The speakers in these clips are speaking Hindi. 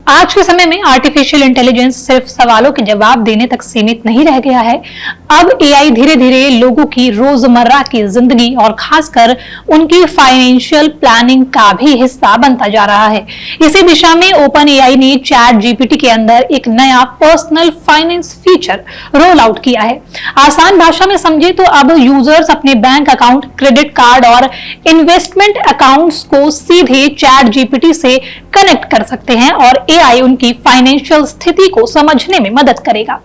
आज के समय में आर्टिफिशियल इंटेलिजेंस सिर्फ सवालों के जवाब देने तक सीमित नहीं रह गया है। अब एआई धीरे धीरे लोगों की रोजमर्रा की जिंदगी और खासकर उनकी फाइनेंशियल प्लानिंग का भी हिस्सा बनता जा रहा है। इसी दिशा में ओपन एआई ने चैट जीपीटी के अंदर एक नया personal finance feature roll out किया है। आसान भाषा में समझे तो अब यूजर्स अपने बैंक अकाउंट, क्रेडिट कार्ड और इन्वेस्टमेंट अकाउंट्स को सीधे चैट जीपीटी से कनेक्ट कर सकते हैं और एआई उनकी फाइनेंशियल स्थिति को समझने में मदद करेगा।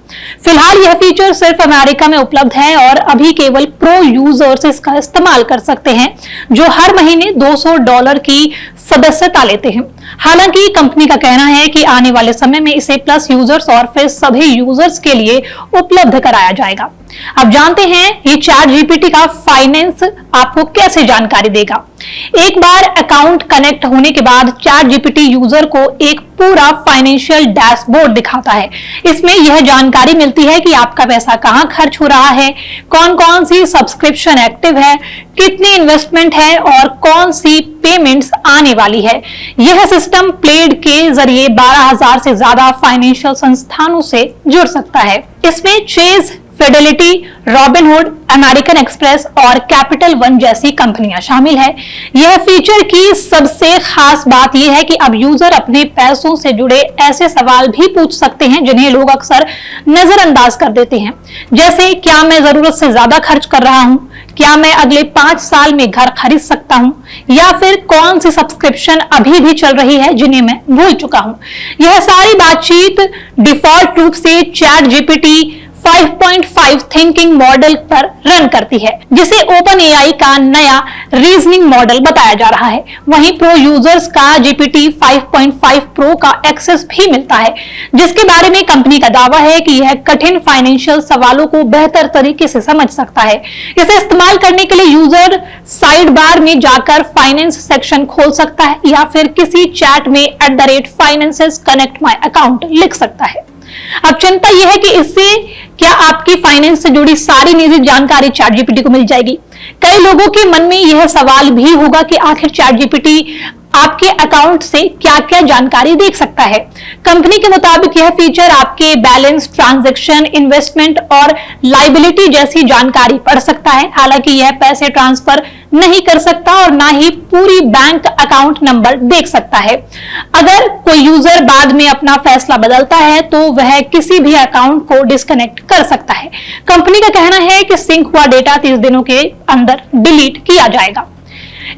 फिलहाल यह फीचर सिर्फ अमेरिका में उपलब्ध है और अभी केवल प्रो यूजर्स इसका इस्तेमाल कर सकते हैं, जो हर महीने $200 की सदस्यता लेते हैं। हालांकि कंपनी का कहना है कि आने वाले समय में इसे प्लस यूजर्स और फिर सभी यूजर्स के लिए उपलब्ध कराया जाएगा। अब जानते हैं ये चैट जीपीटी का फाइनेंस आपको कैसे जानकारी देगा। एक बार अकाउंट कनेक्ट होने के बाद चैट जीपीटी यूजर को एक पूरा फाइनेंशियल डैशबोर्ड दिखाता है। इसमें यह जानकारी मिलती है कि आपका पैसा कहां खर्च हो रहा है, कौन कौन सी सब्सक्रिप्शन एक्टिव है, कितनी इन्वेस्टमेंट है और कौन सी पेमेंट्स आने वाली है। यह सिस्टम प्लेड के जरिए 12,000 से ज्यादा फाइनेंशियल संस्थानों से जुड़ सकता है। इसमें Chase, Fidelity, Robinhood, American Express और कैपिटल वन जैसी कंपनियां शामिल है। यह फीचर की सबसे खास बात यह है कि अब यूजर अपने पैसों से जुड़े ऐसे सवाल भी पूछ सकते हैं जिन्हें लोग अक्सर नजरअंदाज कर देते हैं, जैसे क्या मैं जरूरत से ज्यादा खर्च कर रहा हूं, क्या मैं अगले 5 साल में घर खरीद सकता हूं, या फिर कौन सी सब्सक्रिप्शन अभी भी चल रही है जिन्हें मैं भूल चुका हूं। यह सारी बातचीत डिफॉल्ट रूप से चैट जीपीटी 5.5 थिंकिंग मॉडल पर रन करती है, जिसे ओपन एआई का नया रीजनिंग मॉडल बताया जा रहा है। वहीं प्रो यूजर्स का जीपीटी 5.5 प्रो का एक्सेस भी मिलता है, जिसके बारे में कंपनी का दावा है कि यह कठिन फाइनेंशियल सवालों को बेहतर तरीके से समझ सकता है। इसे इस्तेमाल करने के लिए यूजर साइड बार में जाकर फाइनेंस सेक्शन खोल सकता है या फिर किसी चैट में @finances connect my account लिख सकता है। अब चिंता यह है कि इससे क्या आपकी फाइनेंस से जुड़ी सारी निजी जानकारी चैट जीपीटी को मिल जाएगी। कई लोगों के मन में यह सवाल भी होगा कि आखिर चैट जीपीटी आपके अकाउंट से क्या क्या जानकारी देख सकता है। कंपनी के मुताबिक यह फीचर आपके बैलेंस, ट्रांजैक्शन, इन्वेस्टमेंट और लायबिलिटी जैसी जानकारी पढ़ सकता है। हालांकि यह पैसे ट्रांसफर नहीं कर सकता और ना ही पूरी बैंक अकाउंट नंबर देख सकता है। अगर कोई यूजर बाद में अपना फैसला बदलता है तो वह किसी भी अकाउंट को डिस्कनेक्ट कर सकता है। कंपनी का कहना है कि सिंक हुआ डेटा 30 दिनों के अंदर डिलीट किया जाएगा।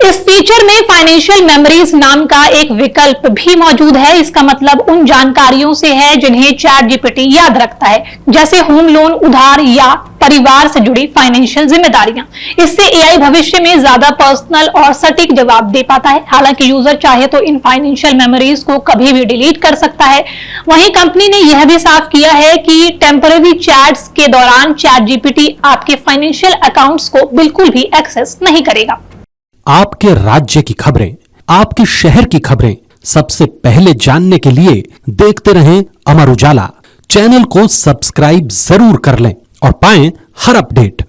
इस फीचर में फाइनेंशियल मेमोरीज नाम का एक विकल्प भी मौजूद है। इसका मतलब उन जानकारियों से है जिन्हें चैट जीपीटी याद रखता है, जैसे होम लोन, उधार या परिवार से जुड़ी फाइनेंशियल जिम्मेदारियां। इससे एआई भविष्य में ज्यादा पर्सनल और सटीक जवाब दे पाता है। हालांकि यूजर चाहे तो इन फाइनेंशियल मेमोरीज को कभी भी डिलीट कर सकता है। वहीं कंपनी ने यह भी साफ किया है कि टेम्पररी चैट्स के दौरान चैट जीपीटी आपके फाइनेंशियल अकाउंट्स को बिल्कुल भी एक्सेस नहीं करेगा। आपके राज्य की खबरें, आपके शहर की खबरें सबसे पहले जानने के लिए देखते रहें अमर उजाला। चैनल को सब्सक्राइब जरूर कर लें और पाएं हर अपडेट।